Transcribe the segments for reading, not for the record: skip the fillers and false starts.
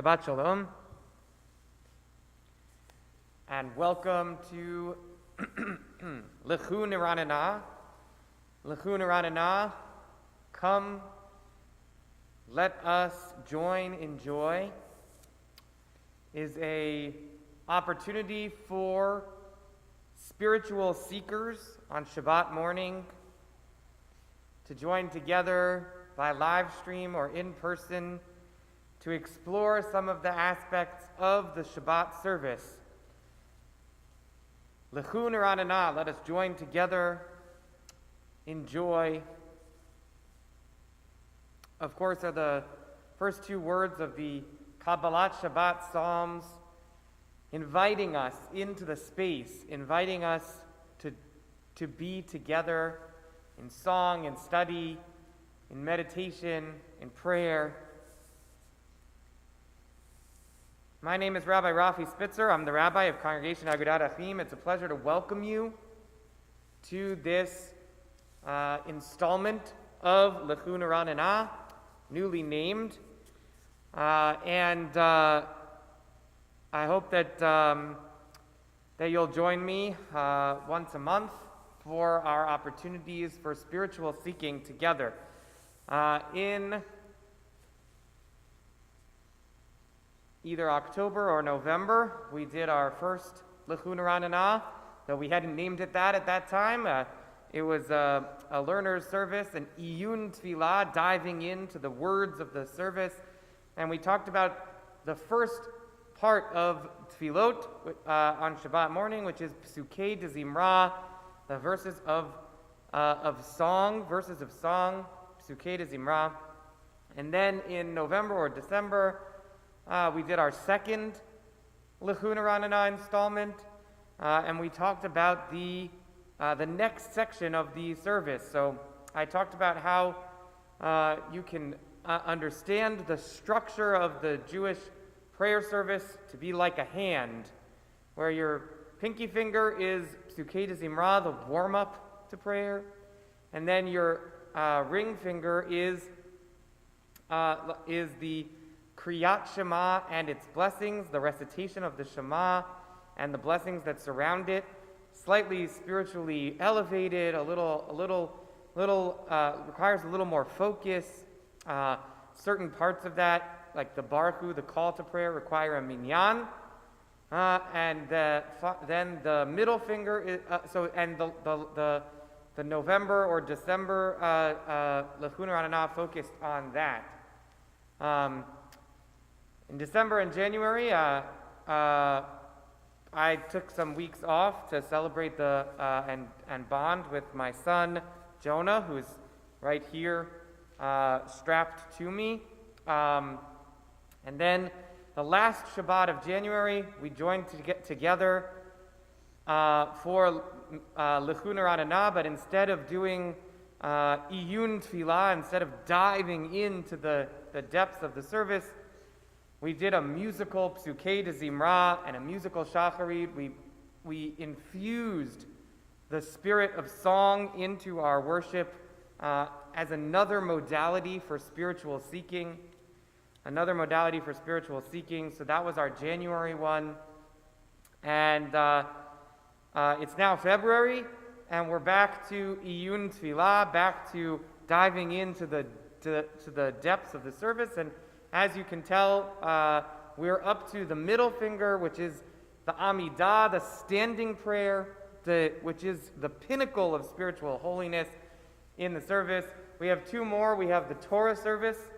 Shabbat Shalom, and welcome to Lechu Niranana. Lechu Niranana, come, let us join in joy, is a opportunity for spiritual seekers on Shabbat morning to join together by live stream or in person to explore some of the aspects of the Shabbat service. Lechu Niranana, let us join together in joy. Of course, are the first two words of the Kabbalat Shabbat Psalms, inviting us into the space, inviting us to be together in song, in study, in meditation, in prayer. My name is Rabbi Spitzer. I'm the Rabbi of Congregation Agudat Achim. It's a pleasure to welcome you to this installment of Lechu Niranana, newly named. And I hope that you'll join me once a month for our opportunities for spiritual seeking together. In either October or November, we did our first Lechu Niranana, though we hadn't named it that at that time. It was a learner's service, an iyun tefillah, diving into the words of the service. And we talked about the first part of tefillot on Shabbat morning, which is Psukei de Zimra, the verses of song, Psukei de Zimra. And then in November or December, we did our second Lechu Niranana installment, and we talked about the next section of the service. So I talked about how you can understand the structure of the Jewish prayer service to be like a hand, where your pinky finger is Psukei de Zimra, the warm-up to prayer, and then your ring finger is the Kriyat Shema and its blessings, the recitation of the Shema and the blessings that surround it, slightly spiritually elevated, requires a little more focus. Certain parts of that, like the Baruch Hu, the call to prayer, require a Minyan. And then the middle finger is, the November or December Lechu Niranana focused on that. In December and January, I took some weeks off to celebrate and bond with my son Jonah, who's right here, strapped to me. And then the last Shabbat of January, we joined to get together for Lechu Niranana, but instead of doing iyun tefillah, instead of diving into the depths of the service, we did a musical Psukei de Zimra and a musical Shacharit. We infused the spirit of song into our worship as another modality for spiritual seeking. So that was our January one. And it's now February, and we're back to iyun tefillah, back to diving into the depths of the service. And as you can tell, we're up to the middle finger, which is the Amidah, the standing prayer, which is the pinnacle of spiritual holiness in the service. We have two more. We have the Torah service,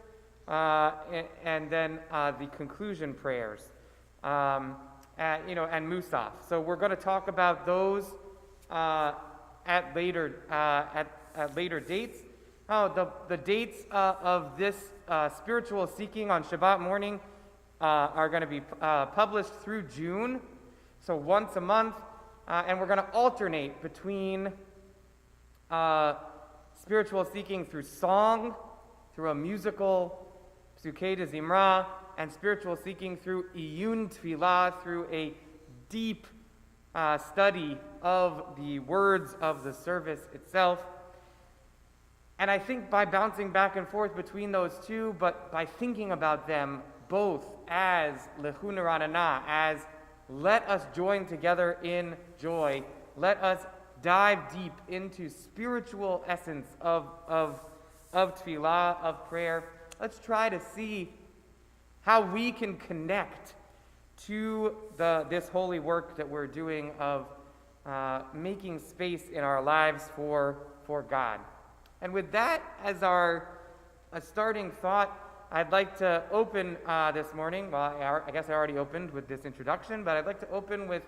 and then the conclusion prayers, and Musaf. So we're going to talk about those at later dates. The dates of this spiritual seeking on Shabbat morning are going to be published through June, so once a month, and we're going to alternate between spiritual seeking through song, through a musical Psukei de Zimra, and spiritual seeking through iyun tefillah, through a deep study of the words of the service itself. And I think by bouncing back and forth between those two, but by thinking about them both as Lechu Neranana, as let us join together in joy, let us dive deep into spiritual essence of tefillah, of prayer. Let's try to see how we can connect to this holy work that we're doing of making space in our lives for God. And with that as our starting thought, I'd like to open this morning. Well, I guess I already opened with this introduction, but I'd like to open with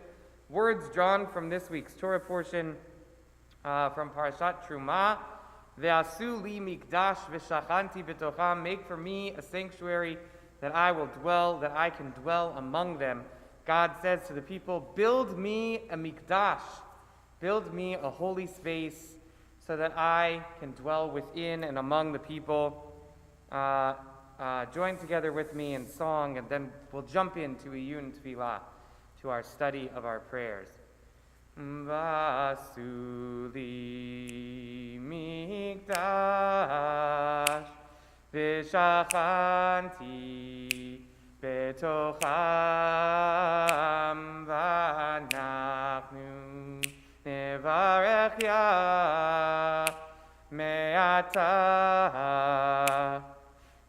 words drawn from this week's Torah portion from Parashat Truma. Ve'asu li mikdash v'shachanti b'tocham. Make for me a sanctuary that I will dwell, that I can dwell among them. God says to the people, build me a mikdash, build me a holy space so that I can dwell within and among the people. Join together with me in song, and then we'll jump into Iyun Tefillah, to our study of our prayers. Vasu li mikdash v'shachanti betocham v'anachnu nevarech ya me'ata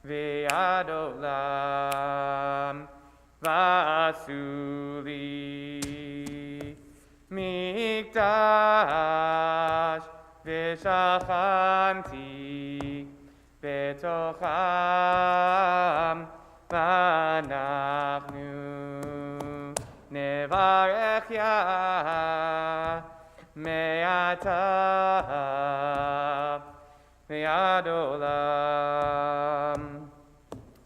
v'ad olam vasu li mikdash v'shachanti betocham v'anachnu nevarech ya me'ata v'ad olam.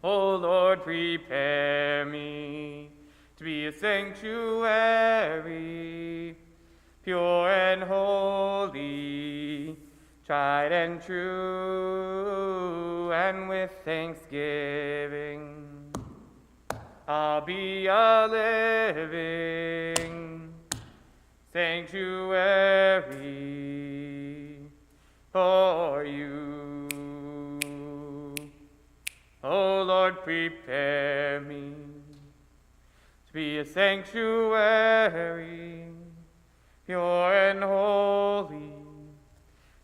O Lord, prepare me to be a sanctuary, pure and holy, tried and true, and with thanksgiving I'll be a living sanctuary for you. O Lord, prepare me to be a sanctuary, pure and holy,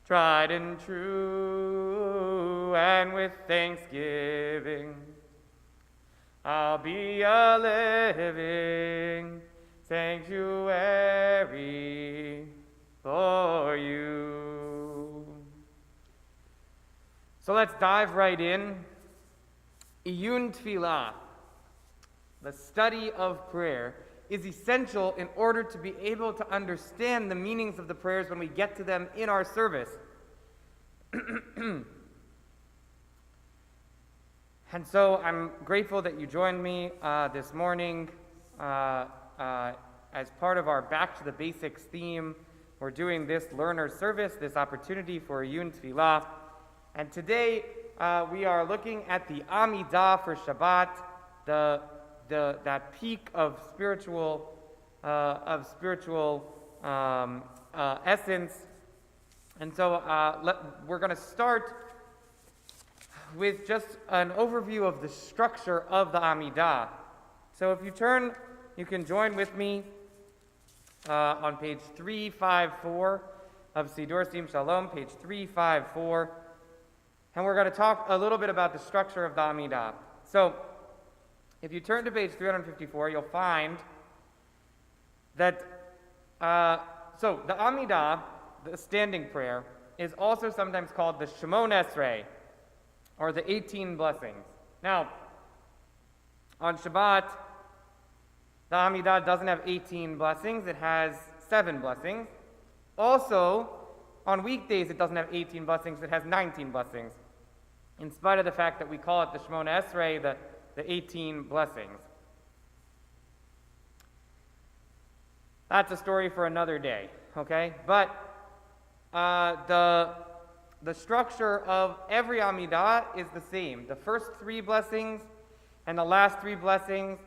tried and true, and with thanksgiving I'll be a living sanctuary for you. So let's dive right in. Iyun Tefillah, the study of prayer, is essential in order to be able to understand the meanings of the prayers when we get to them in our service. And so I'm grateful that you joined me this morning as part of our Back to the Basics theme. We're doing this learner service, this opportunity for Iyun Tefillah. And today we are looking at the Amidah for Shabbat, that peak of spiritual essence. And so we're going to start with just an overview of the structure of the Amidah. So if you turn, you can join with me on page 354 of Sidur Sim Shalom, page 354. And we're going to talk a little bit about the structure of the Amidah. So if you turn to page 354, you'll find that, so the Amidah, the standing prayer, is also sometimes called the Shemon Esrei, or the 18 blessings. Now, on Shabbat, the Amidah doesn't have 18 blessings, it has 7 blessings. Also, on weekdays it doesn't have 18 blessings, it has 19 blessings, in spite of the fact that we call it the Shemon Esrei, the 18 blessings. That's a story for another day, okay? But the structure of every Amidah is the same. The first 3 blessings and the last 3 blessings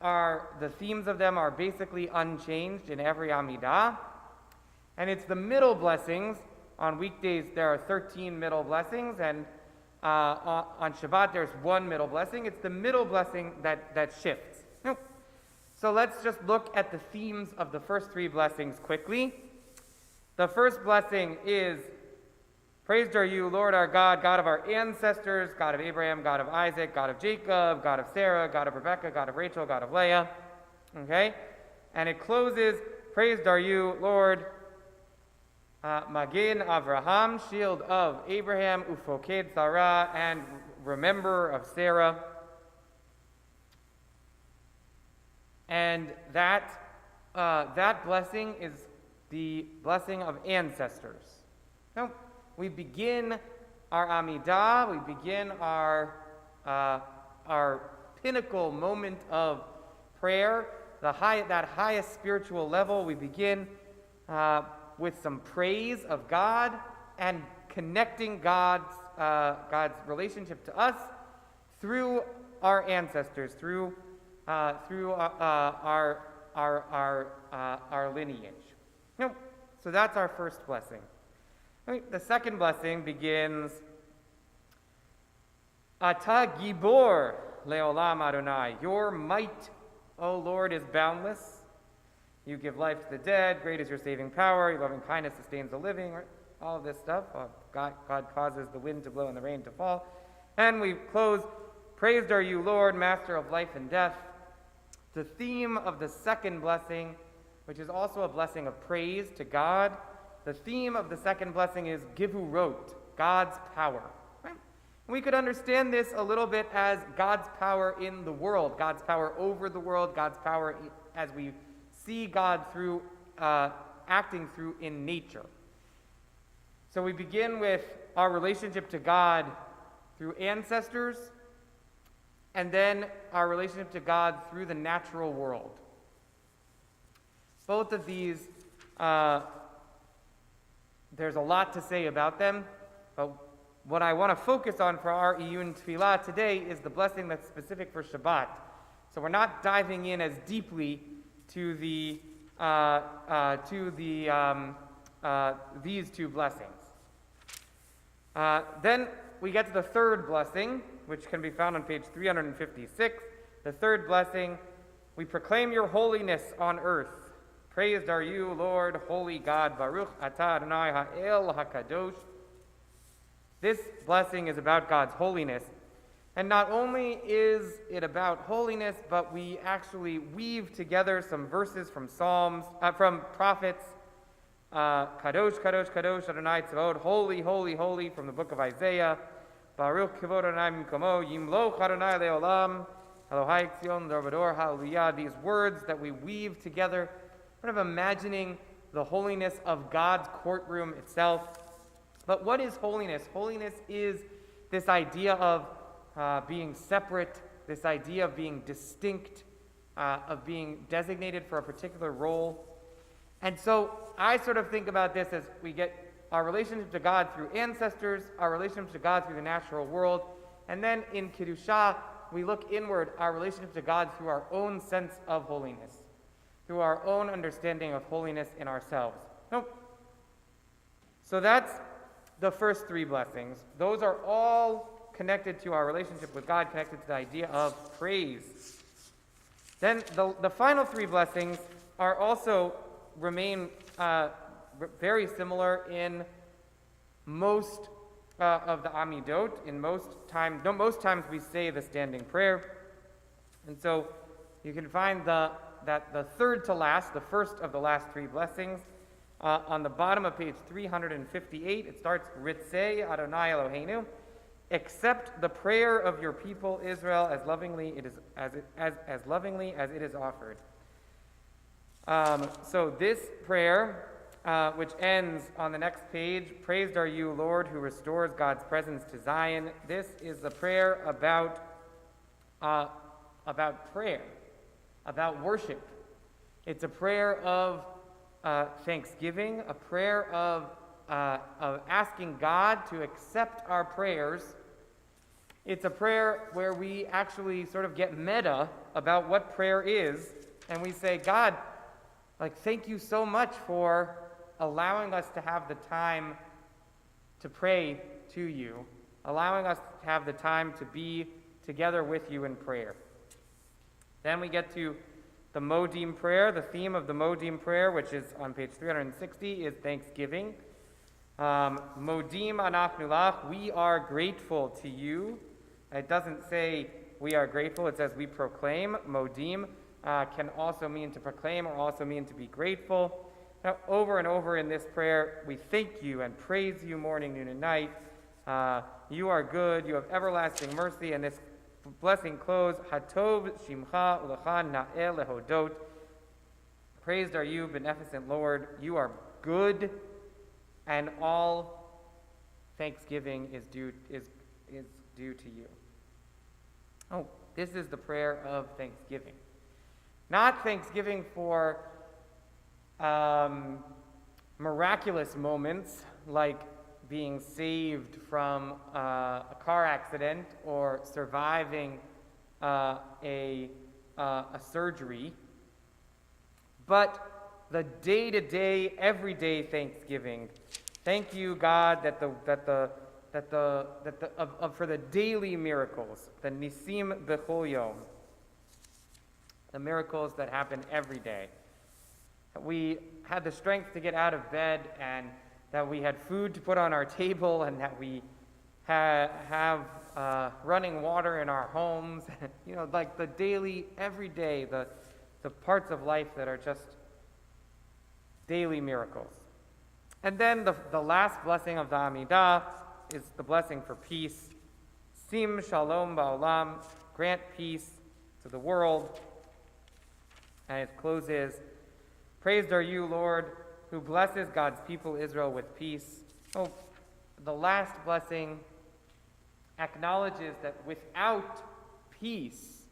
the themes of them are basically unchanged in every Amidah. And it's the middle blessings on weekdays there are 13 middle blessings, and on Shabbat there's one middle blessing. It's the middle blessing that shifts. So let's just look at the themes of the first three blessings quickly. The first blessing is, praised are you, Lord our God, God of our ancestors, God of Abraham, God of Isaac, God of Jacob, God of Sarah, God of Rebekah, God of Rachel, God of Leah. Okay? And it closes, praised are you, Lord, Magen Avraham, shield of Abraham, Ufoked Sarah, and remember of Sarah. And that blessing is the blessing of ancestors. Now, we begin our Amidah, we begin our pinnacle moment of prayer, that highest spiritual level. We begin with some praise of God and connecting God's relationship to us through our ancestors, through our lineage. So that's our first blessing. The second blessing begins, Ata Gibor Leolam Adonai. Your might, O Lord, is boundless. You give life to the dead. Great is your saving power. Your loving kindness sustains the living. All of this stuff. God causes the wind to blow and the rain to fall. And we close, praised are you, Lord, master of life and death. The theme of the second blessing, which is also a blessing of praise to God, the theme of the second blessing is Givurot, God's power. Right? We could understand this a little bit as God's power in the world, God's power over the world, God's power as we see God through acting through in nature. So we begin with our relationship to God through ancestors, and then our relationship to God through the natural world. Both of these, there's a lot to say about them, but what I want to focus on for our Iyun Tefillah today is the blessing that's specific for Shabbat. So we're not diving in as deeply to these two blessings. Then we get to the third blessing, which can be found on page 356. The third blessing, we proclaim your holiness on earth. Praised are you, Lord, holy God, Baruch Atah Adonai Ha'el HaKadosh. This blessing is about God's holiness. And not only is it about holiness, but we actually weave together some verses from from prophets. Kadosh, Kadosh, Kadosh, Adonai Tzvaot, holy, holy, holy, from the book of Isaiah. Baruch Kivod Adonai Mimkomo, Yimloch Adonai Leolam, Elohai Tzion Dorvador, Hallelujah. These words that we weave together, kind of imagining the holiness of God's courtroom itself. But what is holiness? Holiness is this idea of being separate, this idea of being distinct, of being designated for a particular role. And so I sort of think about this as we get our relationship to God through ancestors, our relationship to God through the natural world, and then in Kedusha, we look inward, our relationship to God through our own sense of holiness, through our own understanding of holiness in ourselves. So that's the first three blessings. Those are all connected to our relationship with God, connected to the idea of praise. Then the final three blessings are also remain very similar in most of the Amidot. Most times we say the standing prayer. And so you can find that the third to last, the first of the last three blessings, on the bottom of page 358, it starts, Ritzei Adonai Eloheinu, accept the prayer of your people Israel as lovingly as lovingly as it is offered. So this prayer, which ends on the next page, praised are you, Lord, who restores God's presence to Zion. This is the prayer about prayer, about worship. It's a prayer of thanksgiving, a prayer of asking God to accept our prayers. It's a prayer where we actually sort of get meta about what prayer is, and we say, God, thank you so much for allowing us to have the time to pray to you, allowing us to have the time to be together with you in prayer. Then we get to the Modim prayer. The theme of the Modim prayer, which is on page 360, is thanksgiving. Modim anachnu lach, we are grateful to you. It doesn't say we are grateful, it says we proclaim. Modim can also mean to proclaim or also mean to be grateful. Now, over and over in this prayer, we thank you and praise you morning, noon, and night. You are good, you have everlasting mercy, and this blessing close, Hatov Shimcha Ulachan Na'el Lehodot. Praised are you, beneficent Lord. You are good, and all thanksgiving is due to you. Oh, this is the prayer of thanksgiving. Not thanksgiving for miraculous moments like being saved from a car accident or surviving a surgery, but the day-to-day, everyday thanksgiving. Thank you, God, for the daily miracles, the nisim b'chol yom, the miracles that happen every day. We had the strength to get out of bed, and that we had food to put on our table, and that we have running water in our homes. Like the daily, everyday, the parts of life that are just daily miracles. And then the last blessing of the Amidah is the blessing for peace. Sim shalom ba'olam, grant peace to the world. And it closes, praised are you, Lord, who blesses God's people Israel with peace. Oh, the last blessing acknowledges that without peace,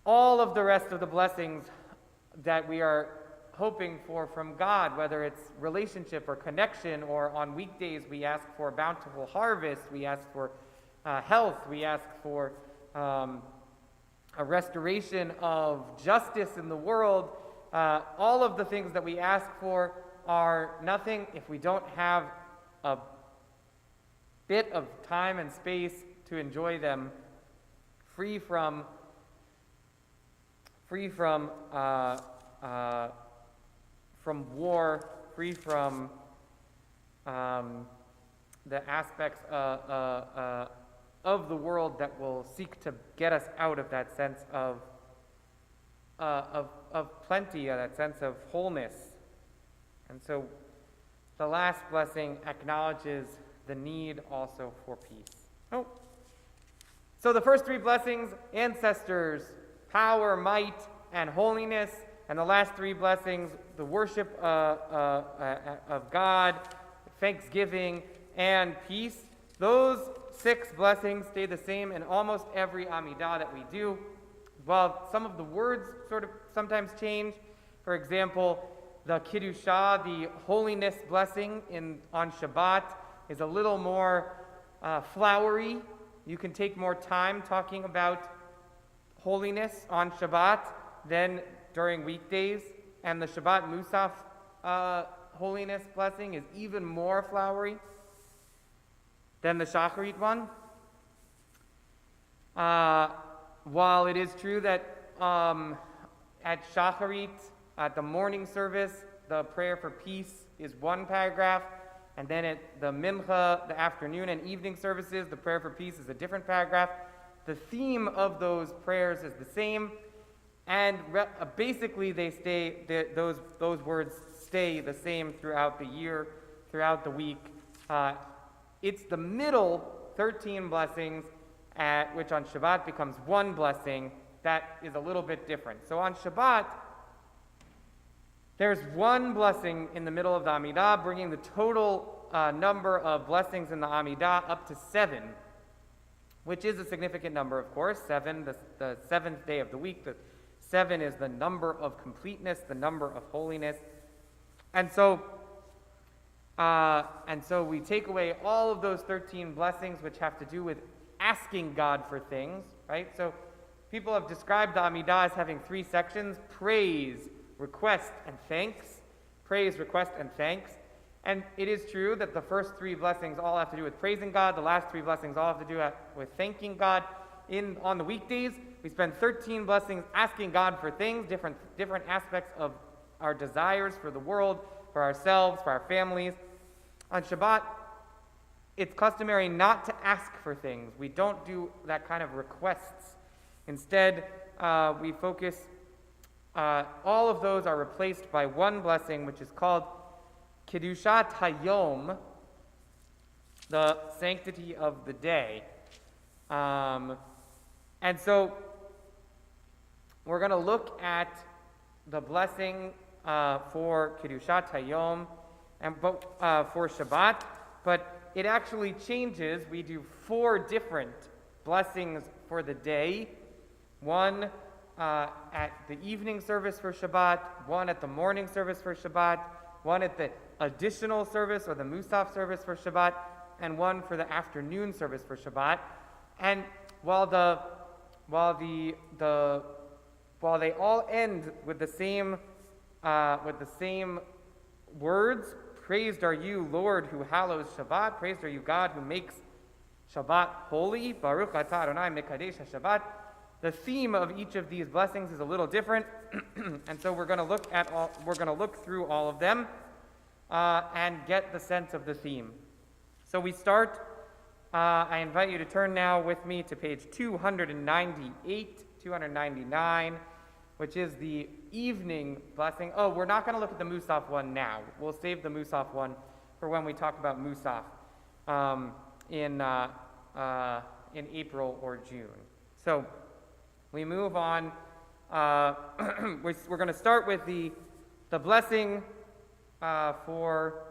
all of the rest of the blessings that we are hoping for from God, whether it's relationship or connection, or on weekdays we ask for bountiful harvest, we ask for health, we ask for a restoration of justice in the world. All of the things that we ask for are nothing if we don't have a bit of time and space to enjoy them, free from war, free from the aspects of the world that will seek to get us out of that sense of plenty, that sense of wholeness. And so the last blessing acknowledges the need also for peace. Oh. So the first three blessings, ancestors, power, might, and holiness. And the last three blessings, the worship of God, thanksgiving, and peace. Those six blessings stay the same in almost every Amidah that we do. While some of the words sort of sometimes change. For example, the Kiddushah, the holiness blessing on Shabbat, is a little more flowery. You can take more time talking about holiness on Shabbat than during weekdays. And the Shabbat Musaf holiness blessing is even more flowery than the Shacharit one. While it is true that at Shacharit, at the morning service, the prayer for peace is one paragraph, and then at the Mincha, the afternoon and evening services, the prayer for peace is a different paragraph. The theme of those prayers is the same, and basically they stay. Those words stay the same throughout the year, throughout the week. It's the middle 13 blessings, which on Shabbat becomes one blessing, that is a little bit different. So on Shabbat, there's one blessing in the middle of the Amidah, bringing the total number of blessings in the Amidah up to 7, which is a significant number, of course. 7, the seventh day of the week. The 7 is the number of completeness, the number of holiness. And so we take away all of those 13 blessings, which have to do with asking God for things, right? So people have described the Amidah as having 3 sections: praise, request, and thanks. Praise, request, and thanks. And it is true that the first three blessings all have to do with praising God. The last three blessings all have to do with thanking God. On the weekdays, we spend 13 blessings asking God for things, different aspects of our desires for the world, for ourselves, for our families. On Shabbat, it's customary not to ask for things. We don't do that kind of requests. Instead, we focus, all of those are replaced by one blessing, which is called Kedushat Hayom, the sanctity of the day. And so we're going to look at the blessing for Kedushat Hayom and for Shabbat, but it actually changes. We do 4 different blessings for the day. One at the evening service for Shabbat, one at the morning service for Shabbat, one at the additional service or the Musaf service for Shabbat, and one for the afternoon service for Shabbat. And while they all end with the same words, praised are you, Lord, who hallows Shabbat. Praised are you, God, who makes Shabbat holy. Baruch atah Adonai mekadesh Shabbat. The theme of each of these blessings is a little different, and so we're going to look through all of them and get the sense of the theme. So we start. I invite you to turn now with me to page 298, 299, which is the evening blessing. Oh, we're not going to look at the Musaf one now. We'll save the Musaf one for when we talk about Musaf in April or June. So we move on. We're going to start with the blessing for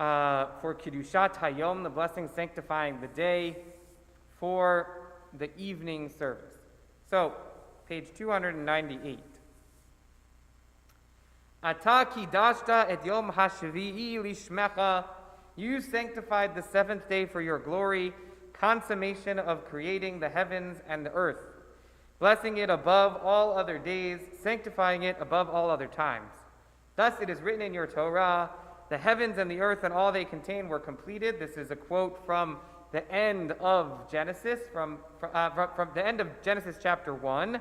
Kedushat Hayom, the blessing sanctifying the day, for the evening service. So, page 298. Ata kidashta et yom hashvi'i lishmecha. You sanctified the seventh day for your glory, consummation of creating the heavens and the earth, blessing it above all other days, sanctifying it above all other times. Thus it is written in your Torah, the heavens and the earth and all they contain were completed. This is a quote from the end of Genesis, from the end of Genesis chapter 1,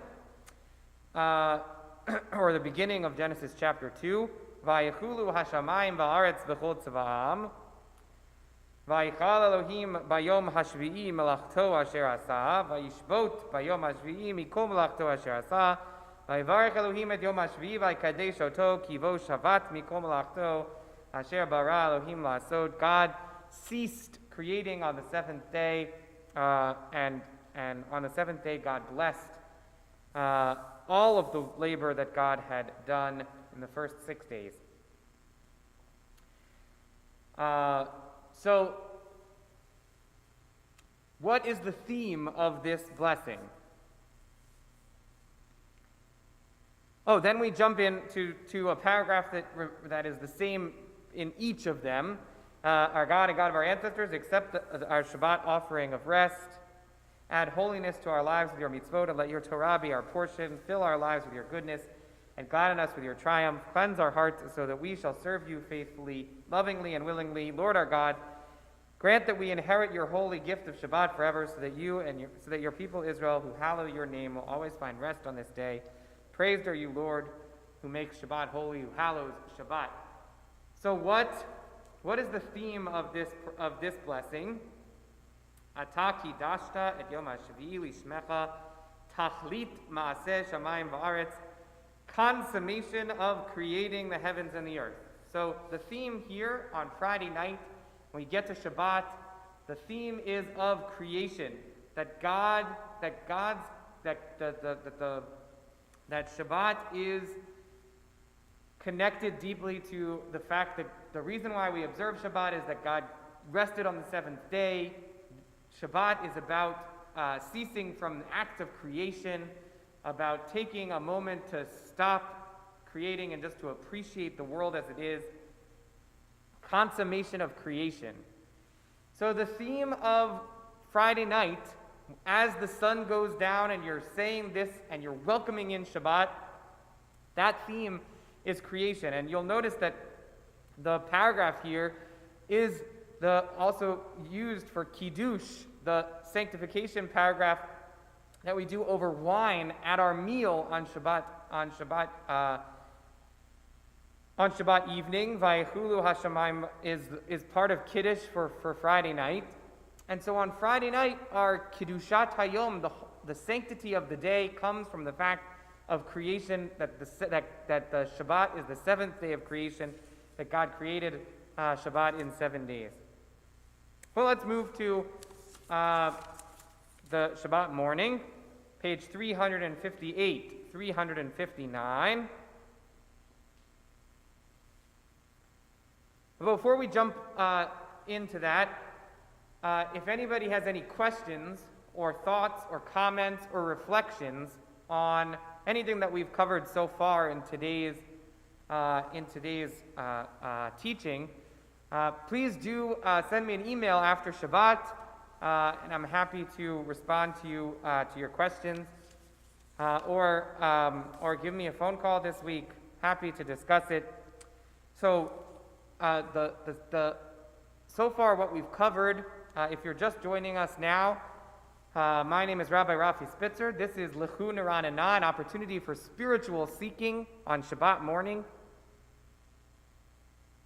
or the beginning of Genesis chapter 2. Vayechulu hashamayim va'aretz v'chol tzva'am. Vayichal Elohim bayom hashvi'i melachto asher asa. Vayishbot bayom hashvi'i mikol melachto asher asa. Vayivarech Elohim et yom hashvi'i vayikadesh oto kivo shavat mikol melachto asher bara Elohim la'asod. God ceased creating on the seventh day, and on the seventh day God blessed all of the labor that God had done in the first 6 days. So, what is the theme of this blessing? Oh, then we jump into a paragraph that is the same in each of them. Our God and God of our ancestors, accept our Shabbat offering of rest. Add holiness to our lives with your mitzvot, and let your Torah be our portion. Fill our lives with your goodness, and gladden us with your triumph. Cleanse our hearts so that we shall serve you faithfully, lovingly, and willingly. Lord our God, grant that we inherit your holy gift of Shabbat forever, so that your people Israel, who hallow your name, will always find rest on this day. Praised are you, Lord, who makes Shabbat holy, who hallows Shabbat. So what is the theme of this blessing? Ata kidashta et yom hashvi'i lishmecha tachlit ma'aseh shamayim va'aretz. Consummation of creating the heavens and the earth. So the theme here on Friday night, when we get to Shabbat, the theme is of creation. That Shabbat is connected deeply to the fact that the reason why we observe Shabbat is that God rested on the seventh day. Shabbat is about ceasing from the act of creation, about taking a moment to stop creating and just to appreciate the world as it is. Consummation of creation. So the theme of Friday night, as the sun goes down and you're saying this and you're welcoming in Shabbat, that theme is creation. And you'll notice that The paragraph here is also used for Kiddush, the sanctification paragraph that we do over wine at our meal on Shabbat evening. Vayechulu Hashamayim is part of Kiddush for Friday night. And so on Friday night, our Kiddushat Hayom, the sanctity of the day, comes from the fact of creation, that the Shabbat is the seventh day of creation, that God created Shabbat in 7 days. Well, let's move to the Shabbat morning, page 358, 359. Before we jump into that, if anybody has any questions or thoughts or comments or reflections on anything that we've covered so far in today's teaching, please do send me an email after Shabbat, and I'm happy to respond to you to your questions, or give me a phone call this week. Happy to discuss it. So so far what we've covered, if you're just joining us now, my name is Rabbi Spitzer. This is Lechu Neranana, an opportunity for spiritual seeking on Shabbat morning.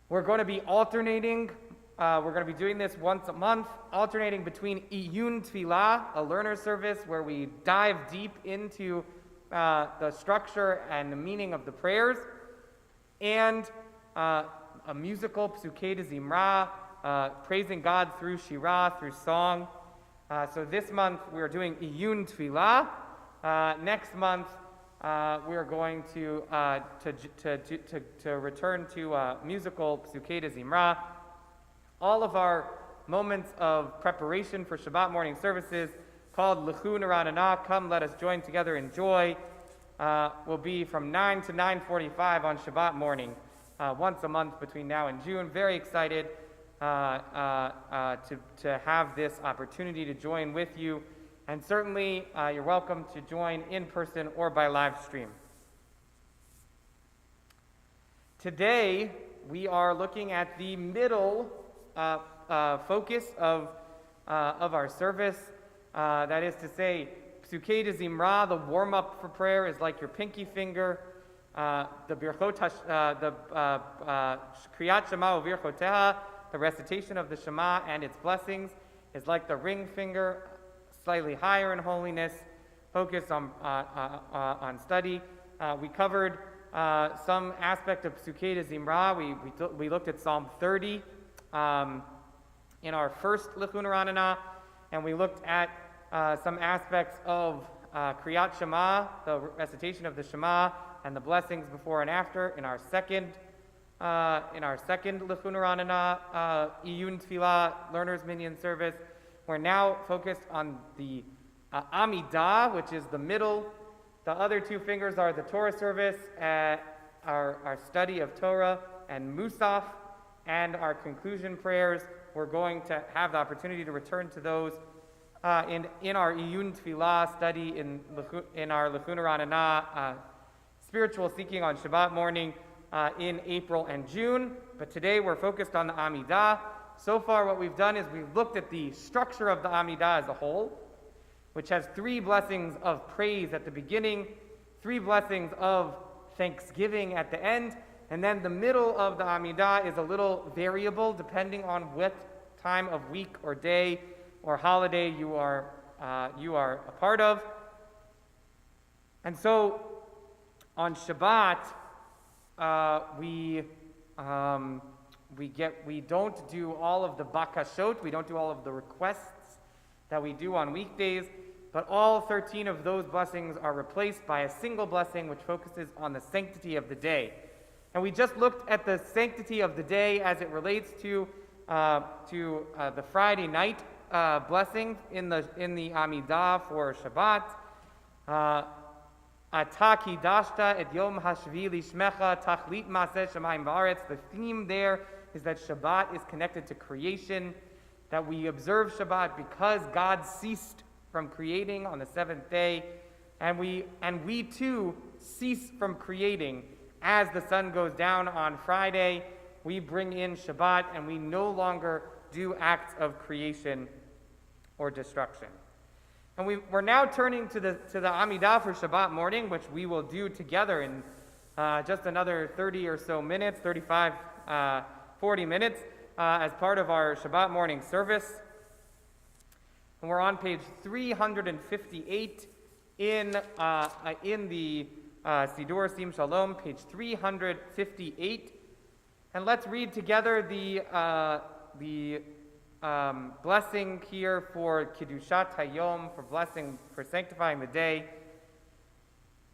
We're going to be alternating, we're going to be doing this once a month, alternating between Iyun Tfilah, a learner service where we dive deep into the structure and the meaning of the prayers, and a musical Psukei de Zimra, praising God through Shirah, through song. So this month we are doing Iyun Tfilah. Next month we are going to return to musical Psukei de Zimra. All of our moments of preparation for Shabbat morning services, called Lechu Neranana, come let us join together in joy, will be from 9 to 9:45 on Shabbat morning, once a month between now and June. Very excited to have this opportunity to join with you, and certainly you're welcome to join in person or by live stream. Today we are looking at the middle focus of our service. That is to say, Psukei de Zimra, the warm-up for prayer, is like your pinky finger. The Birchot, the Kriyat Shema u'Virchoteha, the recitation of the Shema and its blessings, is like the ring finger, slightly higher in holiness, focused on study. We covered some aspect of Psukei de Zimra. We looked at Psalm 30 in our first Lechu Neranana, and we looked at some aspects of Kriyat Shema, the recitation of the Shema, and the blessings before and after in our second Lechu Neranana, Iyun Tfilah, Learner's Minyan service. We're now focused on the Amidah, which is the middle. The other two fingers are the Torah service, our study of Torah and Musaf, and our conclusion prayers. We're going to have the opportunity to return to those in our Iyun Tfilah study in our Lechu Neranana, spiritual seeking on Shabbat morning, in April and June. But today we're focused on the Amidah. So far what we've done is we've looked at the structure of the Amidah as a whole, which has 3 blessings of praise at the beginning, 3 blessings of thanksgiving at the end, and then the middle of the Amidah is a little variable depending on what time of week or day or holiday you are a part of. And so on Shabbat, we don't do all of the bakashot, we don't do all of the requests that we do on weekdays, but all 13 of those blessings are replaced by a single blessing which focuses on the sanctity of the day. And we just looked at the sanctity of the day as it relates to the Friday night blessing in the Amidah for Shabbat. Ata kidashta et yom hashvi lishmecha tachlit maaseh shamayim va'aretz. The theme there is that Shabbat is connected to creation, that we observe Shabbat because God ceased from creating on the 7th day, and we too cease from creating as the sun goes down on Friday, we bring in Shabbat, and we no longer do acts of creation or destruction. And we're now turning to the Amidah for Shabbat morning, which we will do together in just another 30 or so minutes, 35, 40 minutes, as part of our Shabbat morning service. And we're on page 358 in the Sidur Sim Shalom, page 358. And let's read together the blessing here for Kiddushat Hayom, for sanctifying the day.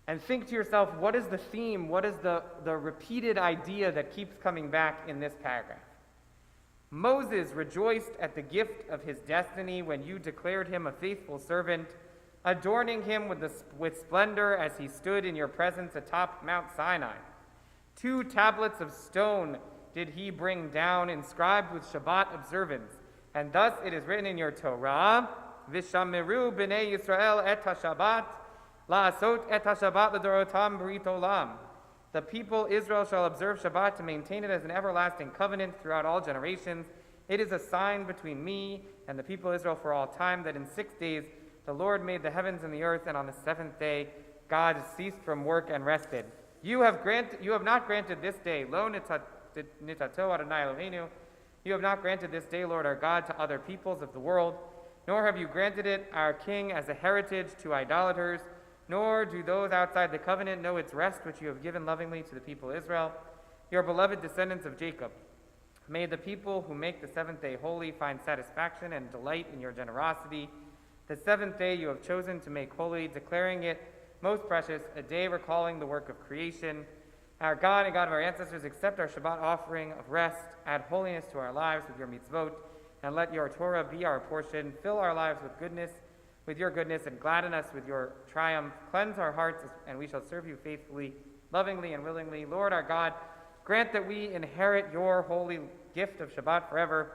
And think to yourself, what is the theme, what is the repeated idea that keeps coming back in this paragraph? Moses rejoiced at the gift of his destiny when you declared him a faithful servant, adorning him with splendor as he stood in your presence atop Mount Sinai. 2 tablets of stone did he bring down, inscribed with Shabbat observance. And thus it is written in your Torah, V'shameru b'nei Yisrael et ha-Shabbat, la'asot et ha-Shabbat l'dorotam b'rit olam. The people Israel shall observe Shabbat to maintain it as an everlasting covenant throughout all generations. It is a sign between me and the people Israel for all time that in 6 days the Lord made the heavens and the earth, and on the 7th day God ceased from work and rested. You have not granted this day, lo nitato Adonai Eloheinu. You have not granted this day, Lord our God, to other peoples of the world, nor have you granted it, our King, as a heritage to idolaters, nor do those outside the covenant know its rest which you have given lovingly to the people Israel, your beloved descendants of Jacob. May the people who make the 7th day holy find satisfaction and delight in your generosity. The 7th day you have chosen to make holy, declaring it most precious, a day recalling the work of creation. Our God and God of our ancestors, accept our Shabbat offering of rest, add holiness to our lives with your mitzvot, and let your Torah be our portion. Fill our lives with your goodness, and gladden us with your triumph. Cleanse our hearts, and we shall serve you faithfully, lovingly, and willingly. Lord our God, grant that we inherit your holy gift of Shabbat forever,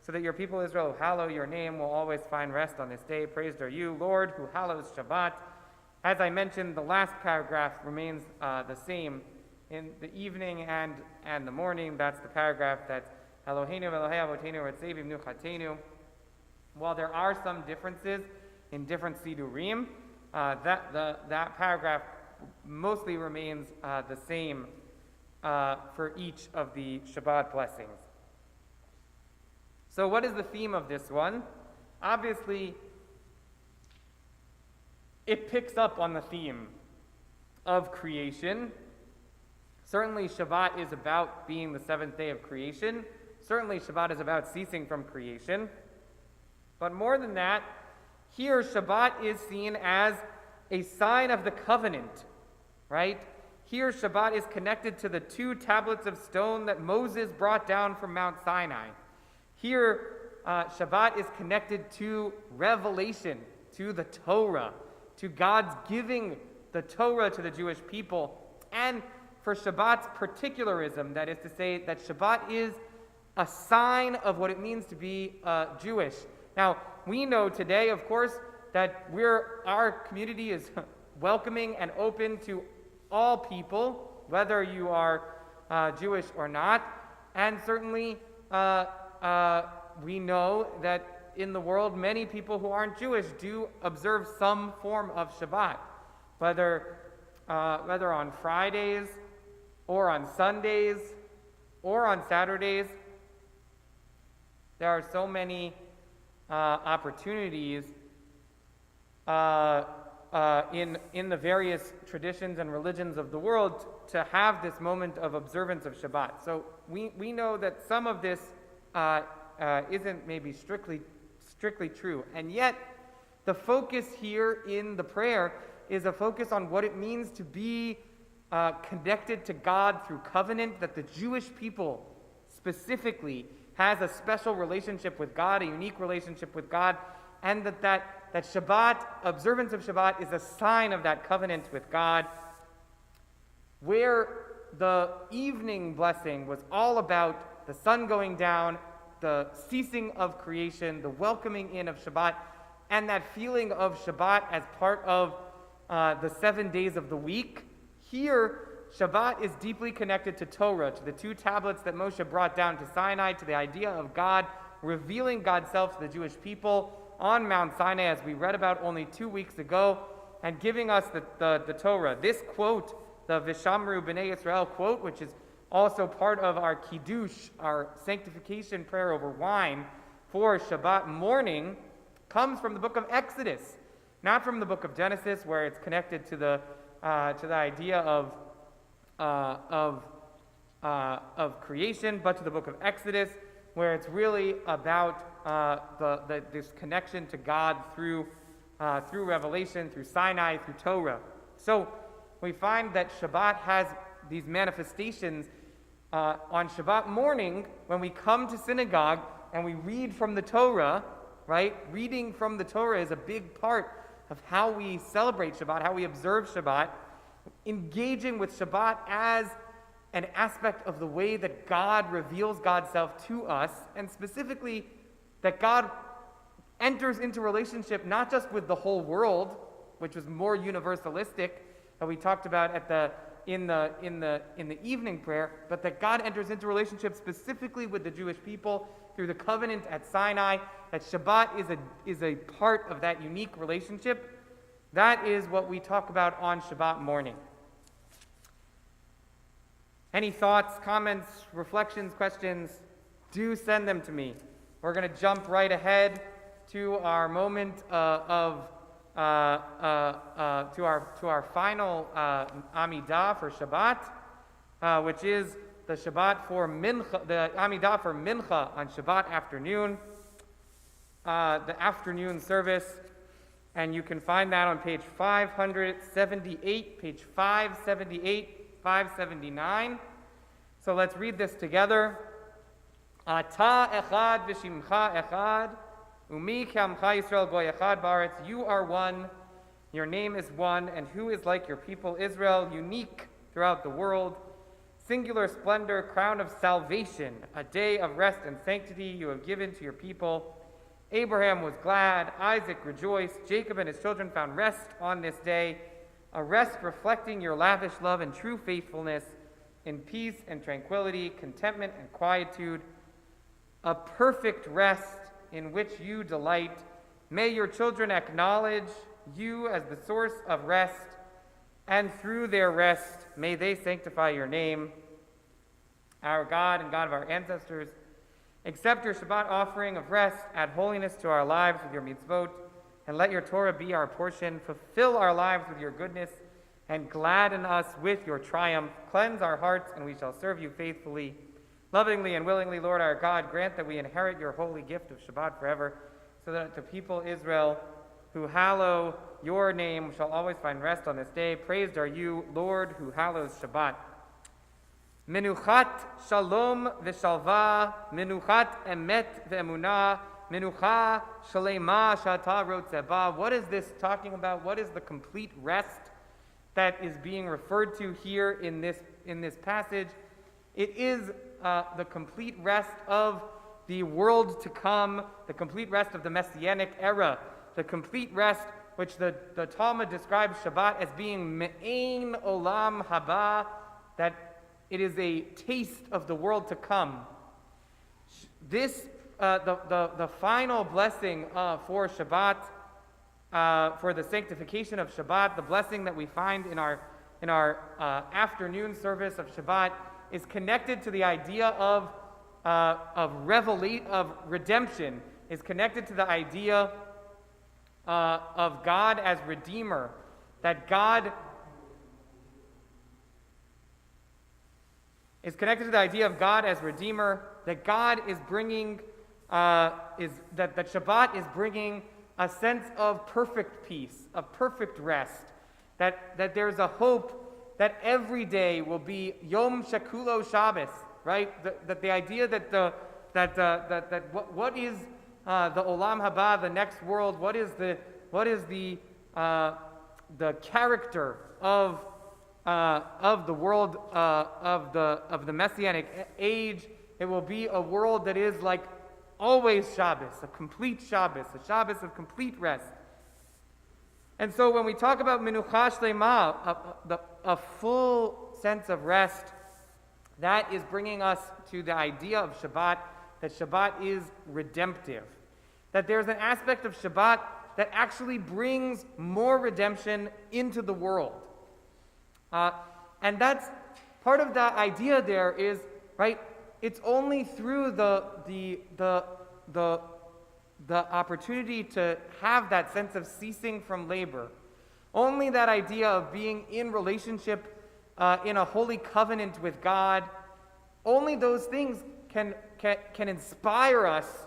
so that your people Israel who hallow your name will always find rest on this day. Praised are you, Lord, who hallows Shabbat. As I mentioned, the last paragraph remains the same in the evening and the morning. That's the paragraph that's Eloheinu Elohei Avotenu Ritzei V'Mnuchatenu. While there are some differences in different Sidurim, that paragraph mostly remains the same for each of the Shabbat blessings. So what is the theme of this one? Obviously, it picks up on the theme of creation. Certainly, Shabbat is about being the 7th day of creation. Certainly, Shabbat is about ceasing from creation. But more than that, here Shabbat is seen as a sign of the covenant, right? Here Shabbat is connected to the 2 tablets of stone that Moses brought down from Mount Sinai. Here, Shabbat is connected to revelation, to the Torah, to God's giving the Torah to the Jewish people, and for Shabbat's particularism, that is to say that Shabbat is a sign of what it means to be Jewish. Now, we know today, of course, that our community is welcoming and open to all people, whether you are Jewish or not, and certainly we know that in the world many people who aren't Jewish do observe some form of Shabbat, whether on Fridays or on Sundays or on Saturdays. There are so many opportunities in the various traditions and religions of the world to have this moment of observance of Shabbat. So we know that some of this isn't maybe strictly true, and yet the focus here in the prayer is a focus on what it means to be connected to God through covenant, that the Jewish people specifically has a special relationship with God, a unique relationship with God, and that Shabbat, observance of Shabbat, is a sign of that covenant with God. Where the evening blessing was all about the sun going down, the ceasing of creation, the welcoming in of Shabbat, and that feeling of Shabbat as part of the 7 days of the week. Here, Shabbat is deeply connected to Torah, to the two tablets that Moshe brought down to Sinai, to the idea of God revealing God's self to the Jewish people on Mount Sinai, as we read about only 2 weeks ago, and giving us the Torah. This quote, the Vishamru B'nai Yisrael quote, which is also part of our Kiddush, our sanctification prayer over wine for Shabbat morning, comes from the book of Exodus, not from the book of Genesis, where it's connected to the idea of creation, but to the book of Exodus, where it's really about this connection to God through revelation, through Sinai, through Torah. So we find that Shabbat has these manifestations on Shabbat morning when we come to synagogue and we read from the Torah, right? Reading from the Torah is a big part of how we celebrate Shabbat, how we observe Shabbat, engaging with Shabbat as an aspect of the way that God reveals God's self to us, and specifically that God enters into relationship not just with the whole world, which was more universalistic that we talked about in the evening prayer, but that God enters into relationship specifically with the Jewish people through the covenant at Sinai, that Shabbat is a part of that unique relationship. That is what we talk about on Shabbat morning. Any thoughts, comments, reflections, questions? Do send them to me. We're going to jump right ahead to our moment to our final Amidah for Shabbat, which is the Shabbat for Mincha, the Amidah for Mincha on Shabbat afternoon, the afternoon service, and you can find that on page 578, page 578, 579. So let's read this together. Ata echad v'shimcha echad, umi k'amcha Yisrael goy echad ba'aretz. You are one, your name is one, and who is like your people Israel, unique throughout the world. Singular splendor, crown of salvation, a day of rest and sanctity you have given to your people. Abraham was glad, Isaac rejoiced, Jacob and his children found rest on this day, a rest reflecting your lavish love and true faithfulness, in peace and tranquility, contentment and quietude, a perfect rest in which you delight. May your children acknowledge you as the source of rest, and through their rest may they sanctify your name. Our God and God of our ancestors, accept your Shabbat offering of rest, add holiness to our lives with your mitzvot, and let your Torah be our portion. Fulfill our lives with your goodness, and gladden us with your triumph. Cleanse our hearts, and we shall serve you faithfully. Lovingly and willingly, Lord our God, grant that we inherit your holy gift of Shabbat forever, so that the people Israel who hallow your name shall always find rest on this day. Praised are you, Lord, who hallows Shabbat. Menuchat shalom v'shalva, menuchat emet v'emunah, menucha shalema shata rotzeba. What is this talking about? What is the complete rest that is being referred to here in this passage? It is the complete rest of the world to come, the complete rest of the Messianic era, the complete rest which the Talmud describes Shabbat as being me'ein olam haba, that it is a taste of the world to come. This, the final blessing for Shabbat, for the sanctification of Shabbat, the blessing that we find in our afternoon service of Shabbat, is connected to the idea of redemption, is connected to the idea of God as Redeemer, that God is connected to the idea of God as Redeemer, that God is bringing, that Shabbat is bringing a sense of perfect peace, of perfect rest, that there's a hope that every day will be Yom Shakulo Shabbos, right? That the idea that what is the Olam Haba, the next world? What is the character of the world of the Messianic age? It will be a world that is like always Shabbos, a complete Shabbos, a Shabbos of complete rest. And so when we talk about Menucha Shlema, a full sense of rest, that is bringing us to the idea of Shabbat, that Shabbat is redemptive. That there's an aspect of Shabbat that actually brings more redemption into the world. And that's part of the idea there is, right, it's only through the opportunity to have that sense of ceasing from labor, only that idea of being in relationship in a holy covenant with God, only those things can inspire us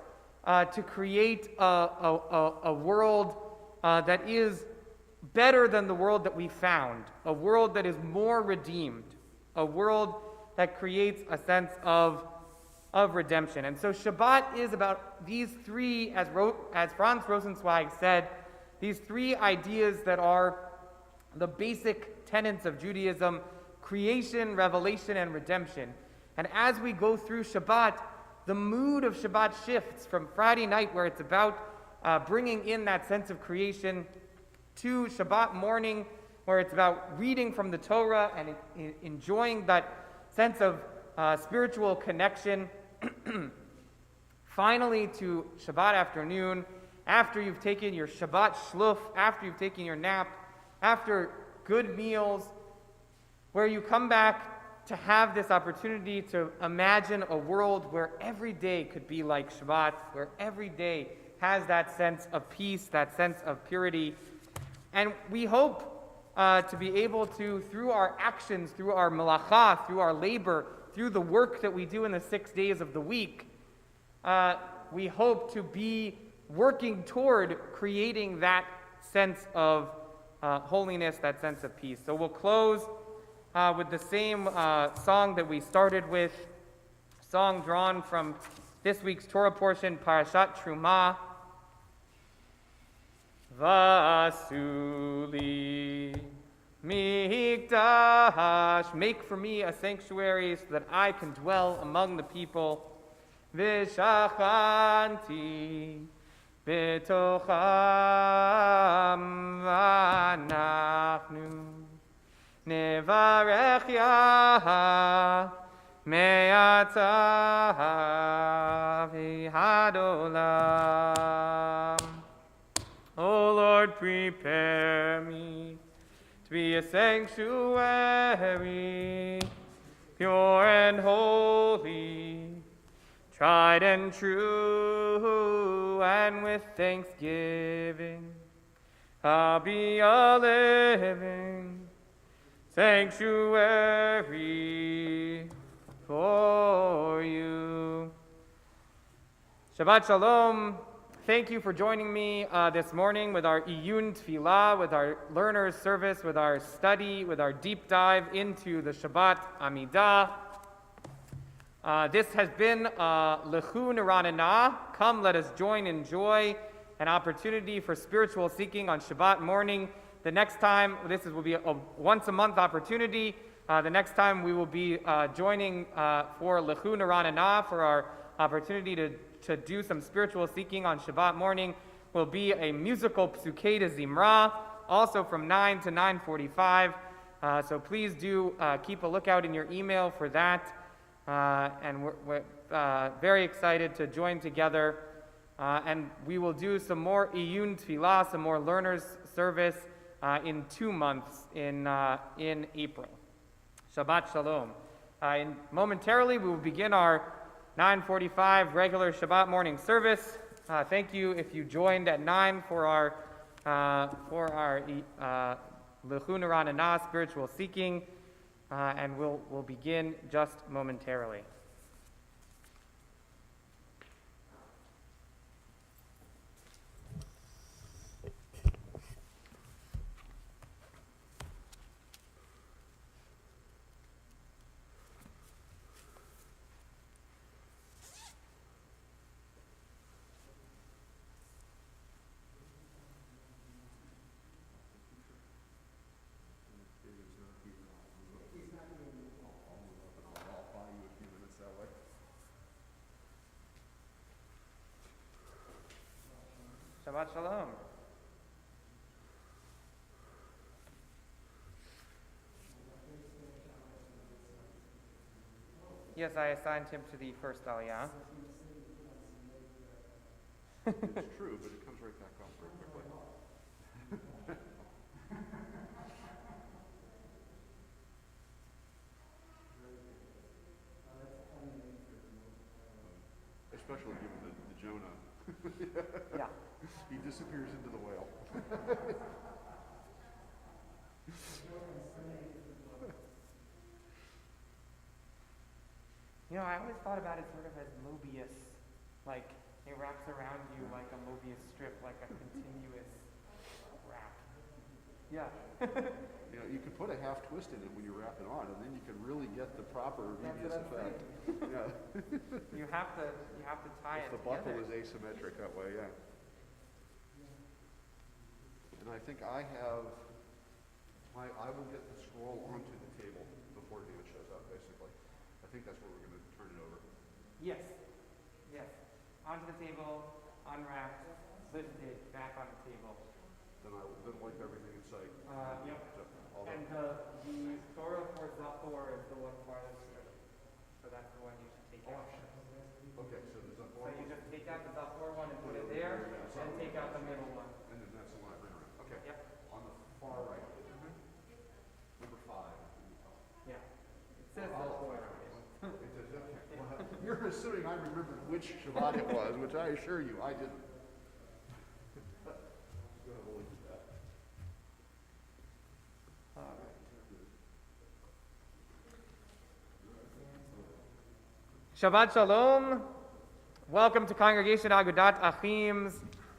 to create a world that is better than the world that we found, a world that is more redeemed, a world that creates a sense of redemption. And so Shabbat is about these three, as Franz Rosenzweig said, these three ideas that are the basic tenets of Judaism: creation, revelation, and redemption. And as we go through Shabbat, the mood of Shabbat shifts from Friday night, where it's about bringing in that sense of creation, to Shabbat morning, where it's about reading from the Torah and enjoying that sense of spiritual connection. Finally, to Shabbat afternoon, after you've taken your Shabbat shluf, after you've taken your nap, after good meals, where you come back to have this opportunity to imagine a world where every day could be like Shabbat, where every day has that sense of peace, that sense of purity. And we hope to be able to, through our actions, through our malacha, through our labor, through the work that we do in the 6 days of the week, we hope to be working toward creating that sense of holiness, that sense of peace. So we'll close with the same song that we started with, song drawn from this week's Torah portion, Parashat Trumah. Vasuli mikdash, make for me a sanctuary so that I can dwell among the people. V'shachanti b'tocham v'anachnu nevarech Yah me'atah v'ad olam. O Lord, prepare me to be a sanctuary, pure and holy, tried and true, and with thanksgiving I'll be a living sanctuary for you. Shabbat Shalom. Thank you for joining me this morning with our Iyun Tefillah, with our learners service, with our study, with our deep dive into the Shabbat Amidah. This has been Lechu Nerananah. Come, let us join in joy, an opportunity for spiritual seeking on Shabbat morning. The next time, will be a once-a-month opportunity. The next time we will be joining for Lechu Nerananah, for our opportunity to do some spiritual seeking on Shabbat morning, will be a musical Psukei de Zimra, also from 9 to 9:45. So please do keep a lookout in your email for that. And we're very excited to join together. And we will do some more Iyun Tefillah, some more learners service in 2 months in April. Shabbat Shalom. Momentarily, we will begin our 9:45 regular Shabbat morning service. Thank you if you joined at 9 for our Lechu Nerananah spiritual seeking, and we'll begin just momentarily. Shabbat Shalom. Yes, I assigned him to the first Aliyah. It's true, but it comes right back off very quickly. Especially given the Jonah. Yeah. He disappears into the whale. You know, I always thought about it sort of as Mobius, like it wraps around you like a Mobius strip, like a continuous wrap. Yeah. You know, you could put a half twist in it when you wrap it on, and then you can really get the proper Mobius effect. Yeah. You have to tie If it the buckle together. is asymmetric that way, yeah. And I think I will get the scroll onto the table before David shows up, basically. I think that's where we're going to turn it over. Yes. Yes. Onto the table, unwrapped, lifted, back on the table. Then I will wipe everything in sight. Yep. So, And the Torah for Zachor is the one farthest through. So that's the one you should take out. Okay, so the So Zachor you just take out the Zachor one and put it there, and take out the middle one. and then that's the one I bring around. Okay. Yep. On the far right. Number 5. Yeah. It says Zachor. It says, okay. Well, you're assuming I remembered which Shabbat it was, which I assure you I didn't. Go ahead, we'll leave it at that. Shabbat Shalom. Welcome to Congregation Agudat Achim's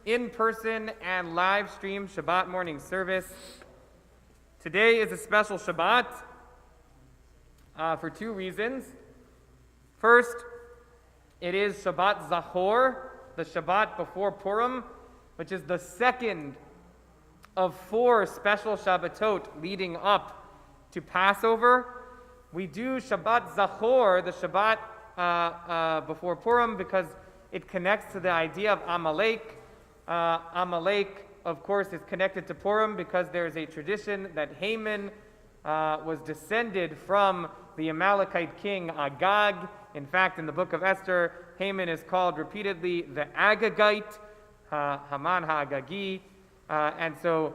in-person and live stream Shabbat morning service. Today is a special Shabbat for two reasons. First, it is Shabbat Zachor, the Shabbat before Purim, which is the second of 4 special Shabbatot leading up to Passover. We do Shabbat Zachor, the Shabbat before Purim, because it connects to the idea of Amalek. Amalek, of course, is connected to Purim because there is a tradition that Haman was descended from the Amalekite king Agag. In fact, in the book of Esther, Haman is called repeatedly the Agagite, Haman HaAgagi. And so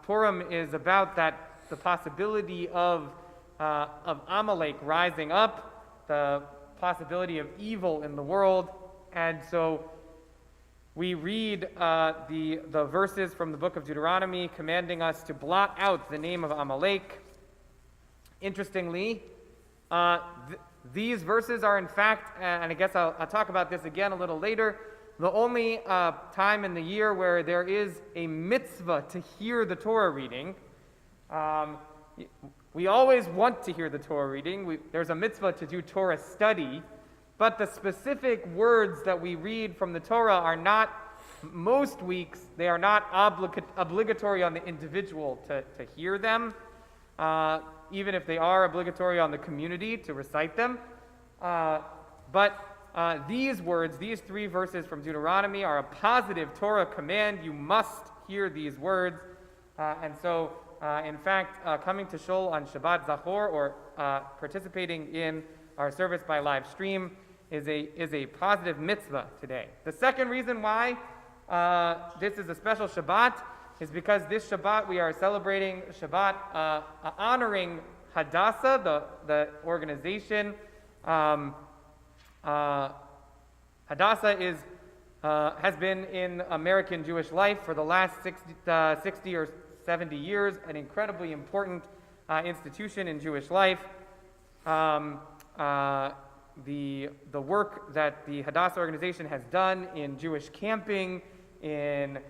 Purim is about that, the possibility of Amalek rising up, the possibility of evil in the world. And so we read the verses from the book of Deuteronomy commanding us to blot out the name of Amalek. Interestingly, these verses are in fact, and I guess I'll talk about this again a little later, the only time in the year where there is a mitzvah to hear the Torah reading. We always want to hear the Torah reading. There's a mitzvah to do Torah study, but the specific words that we read from the Torah are not, most weeks, they are not obligatory on the individual to hear them, even if they are obligatory on the community to recite them. But these words, these 3 verses from Deuteronomy, are a positive Torah command. You must hear these words. And so, in fact, coming to Shul on Shabbat Zachor or participating in our service by live stream is a positive mitzvah today. The second reason why this is a special Shabbat is because this Shabbat we are celebrating Shabbat honoring Hadassah, the organization. Hadassah has been in American Jewish life for the last 60 or 70 years, an incredibly important institution in Jewish life. The work that the Hadassah organization has done in Jewish camping, in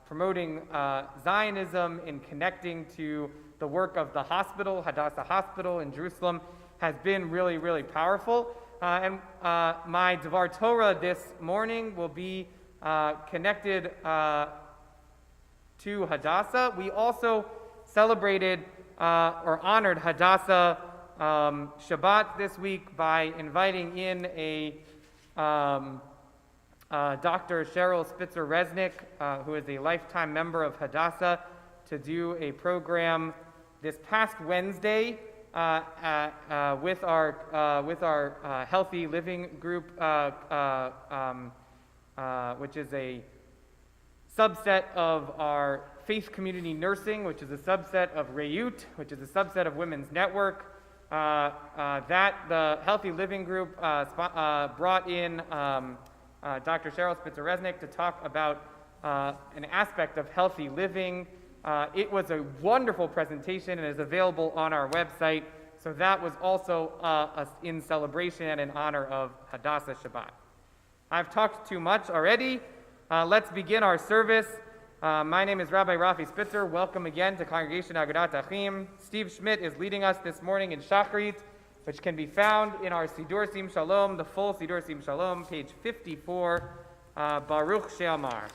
promoting Zionism, in connecting to the work of the hospital, Hadassah Hospital in Jerusalem, has been really, really powerful. And my Devar Torah this morning will be connected to Hadassah. We also celebrated or honored Hadassah Shabbat this week by inviting in a Dr. Cheryl Spitzer Resnick, who is a lifetime member of Hadassah, to do a program this past Wednesday with our Healthy Living group, which is a subset of our Faith Community Nursing, which is a subset of Reut, which is a subset of Women's Network. The Healthy Living group brought in Dr. Cheryl Spitzer to talk about an aspect of healthy living. It was a wonderful presentation and is available on our website. So that was also in celebration and in honor of Hadassah Shabbat. I've talked too much already. Let's begin our service. My name is Rabbi Rafi Spitzer. Welcome again to Congregation Agudat Achim. Steve Schmidt is leading us this morning in Shachrit, which can be found in our Sidur Sim Shalom, the full Sidur Sim Shalom, page 54, Baruch She'amar.